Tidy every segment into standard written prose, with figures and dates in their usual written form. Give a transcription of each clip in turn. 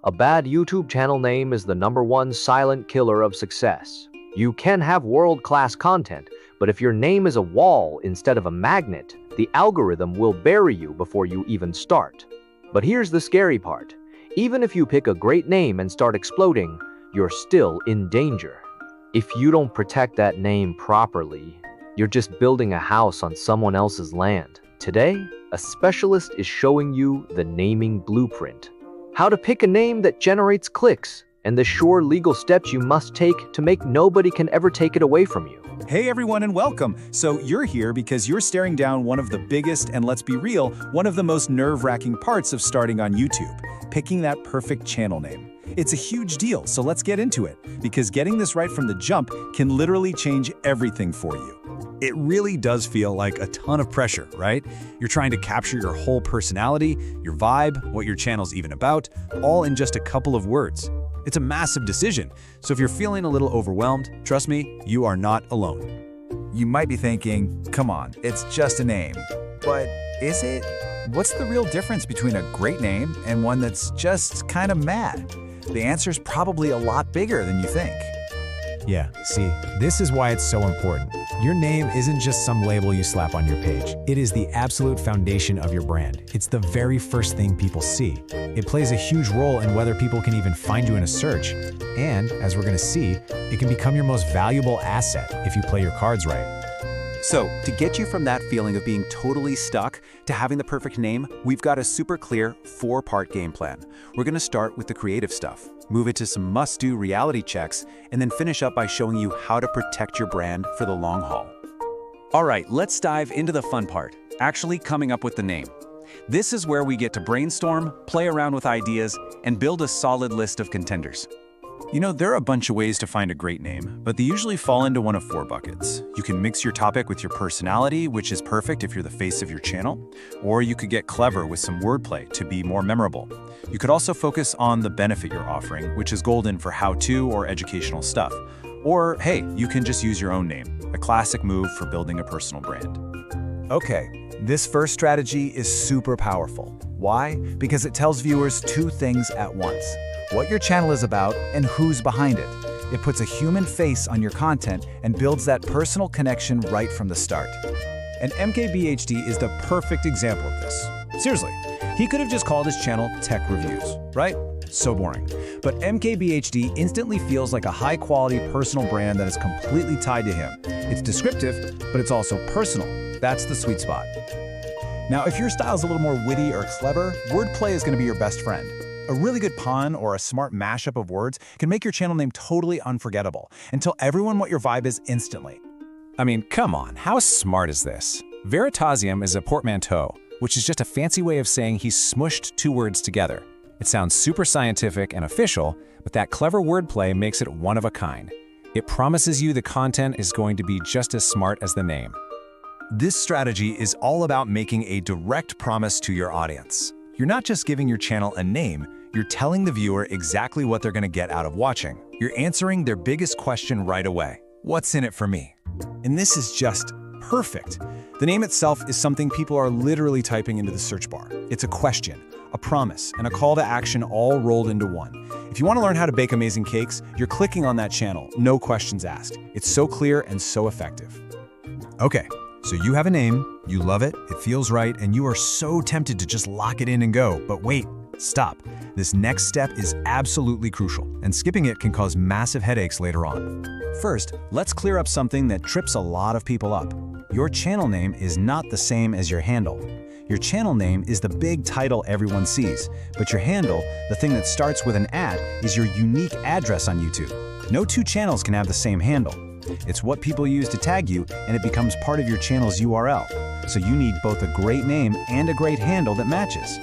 A bad YouTube channel name is the #1 silent killer of success. You can have world-class content, but if your name is a wall instead of a magnet, the algorithm will bury you before you even start. But here's the scary part. Even if you pick a great name and start exploding, you're still in danger. If you don't protect that name properly, you're just building a house on someone else's land. Today, a specialist is showing you the naming blueprint. How to pick a name that generates clicks, and the sure legal steps you must take to make nobody can ever take it away from you. Hey everyone and welcome! So you're here because you're staring down one of the biggest and, let's be real, one of the most nerve-wracking parts of starting on YouTube, picking that perfect channel name. It's a huge deal, so let's get into it, because getting this right from the jump can literally change everything for you. It really does feel like a ton of pressure, right? You're trying to capture your whole personality, your vibe, what your channel's even about, all in just a couple of words. It's a massive decision, so if you're feeling a little overwhelmed, trust me, you are not alone. You might be thinking, come on, it's just a name. But is it? What's the real difference between a great name and one that's just kind of mad? The answer's probably a lot bigger than you think. Yeah, see, this is why it's so important. Your name isn't just some label you slap on your page. It is the absolute foundation of your brand. It's the very first thing people see. It plays a huge role in whether people can even find you in a search. And, as we're gonna see, it can become your most valuable asset if you play your cards right. So, to get you from that feeling of being totally stuck to having the perfect name, we've got a super clear 4-part game plan. We're gonna start with the creative stuff, move it to some must-do reality checks, and then finish up by showing you how to protect your brand for the long haul. All right, let's dive into the fun part, actually coming up with the name. This is where we get to brainstorm, play around with ideas, and build a solid list of contenders. You know, there are a bunch of ways to find a great name, but they usually fall into one of 4 buckets. You can mix your topic with your personality, which is perfect if you're the face of your channel, or you could get clever with some wordplay to be more memorable. You could also focus on the benefit you're offering, which is golden for how-to or educational stuff. Or, hey, you can just use your own name, a classic move for building a personal brand. Okay, this first strategy is super powerful. Why? Because it tells viewers 2 things at once: what your channel is about and who's behind it. It puts a human face on your content and builds that personal connection right from the start. And MKBHD is the perfect example of this. Seriously, he could have just called his channel Tech Reviews, right? So boring. But MKBHD instantly feels like a high-quality personal brand that is completely tied to him. It's descriptive, but it's also personal. That's the sweet spot. Now, if your style's a little more witty or clever, wordplay is going to be your best friend. A really good pun or a smart mashup of words can make your channel name totally unforgettable and tell everyone what your vibe is instantly. I mean, come on, how smart is this? Veritasium is a portmanteau, which is just a fancy way of saying he's smushed 2 words together. It sounds super scientific and official, but that clever wordplay makes it one of a kind. It promises you the content is going to be just as smart as the name. This strategy is all about making a direct promise to your audience. You're not just giving your channel a name, you're telling the viewer exactly what they're going to get out of watching. You're answering their biggest question right away. What's in it for me? And this is just perfect. The name itself is something people are literally typing into the search bar. It's a question, a promise, and a call to action all rolled into one. If you want to learn how to bake amazing cakes, you're clicking on that channel, no questions asked. It's so clear and so effective. Okay, so you have a name, you love it, it feels right, and you are so tempted to just lock it in and go. But wait, stop. This next step is absolutely crucial, and skipping it can cause massive headaches later on. First, let's clear up something that trips a lot of people up. Your channel name is not the same as your handle. Your channel name is the big title everyone sees, but your handle, the thing that starts with an @ is your unique address on YouTube. No 2 channels can have the same handle. It's what people use to tag you, and it becomes part of your channel's URL. So you need both a great name and a great handle that matches.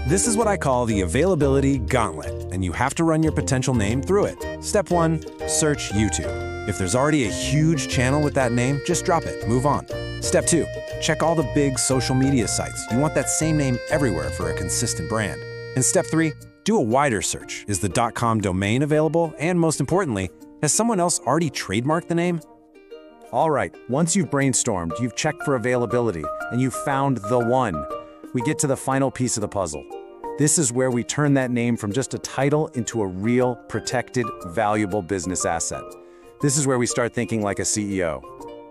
This is what I call the availability gauntlet, and you have to run your potential name through it. Step 1, search YouTube. If there's already a huge channel with that name, just drop it, move on. Step 2, check all the big social media sites. You want that same name everywhere for a consistent brand. And step 3, do a wider search. Is the .com domain available? And most importantly, has someone else already trademarked the name? All right, once you've brainstormed, you've checked for availability, and you've found the one, we get to the final piece of the puzzle. This is where we turn that name from just a title into a real, protected, valuable business asset. This is where we start thinking like a CEO.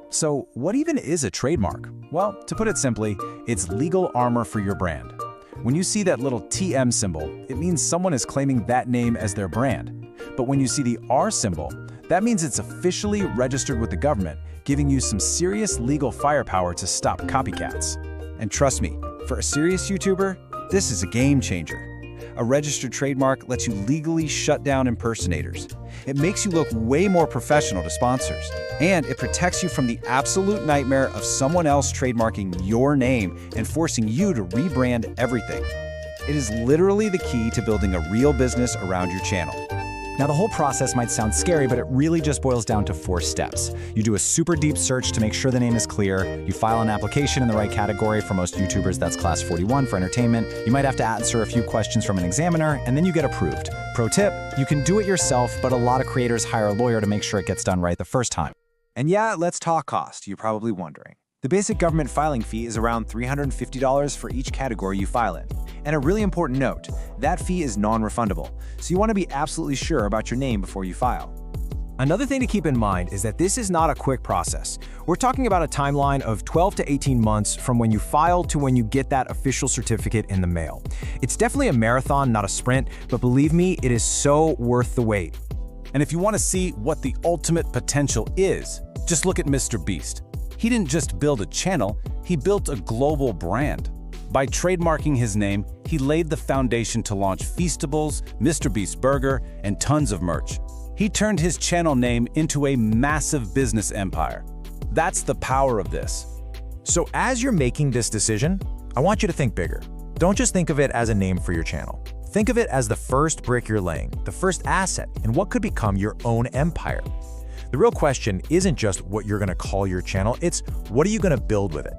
So, what even is a trademark? Well, to put it simply, it's legal armor for your brand. When you see that little TM symbol, it means someone is claiming that name as their brand. But when you see the R symbol, that means it's officially registered with the government, giving you some serious legal firepower to stop copycats. And trust me, for a serious YouTuber, this is a game changer. A registered trademark lets you legally shut down impersonators. It makes you look way more professional to sponsors. And it protects you from the absolute nightmare of someone else trademarking your name and forcing you to rebrand everything. It is literally the key to building a real business around your channel. Now, the whole process might sound scary, but it really just boils down to 4 steps. You do a super deep search to make sure the name is clear. You file an application in the right category. For most YouTubers, that's class 41 for entertainment. You might have to answer a few questions from an examiner, and then you get approved. Pro tip, you can do it yourself, but a lot of creators hire a lawyer to make sure it gets done right the first time. And yeah, let's talk cost, you're probably wondering. The basic government filing fee is around $350 for each category you file in. And a really important note, that fee is non-refundable, so you want to be absolutely sure about your name before you file. Another thing to keep in mind is that this is not a quick process. We're talking about a timeline of 12 to 18 months from when you file to when you get that official certificate in the mail. It's definitely a marathon, not a sprint, but believe me, it is so worth the wait. And if you want to see what the ultimate potential is, just look at Mr. Beast. He didn't just build a channel, he built a global brand. By trademarking his name, he laid the foundation to launch Feastables, Mr. Beast Burger, and tons of merch. He turned his channel name into a massive business empire. That's the power of this. So as you're making this decision, I want you to think bigger. Don't just think of it as a name for your channel. Think of it as the first brick you're laying, the first asset, in what could become your own empire. The real question isn't just what you're going to call your channel, it's what are you going to build with it?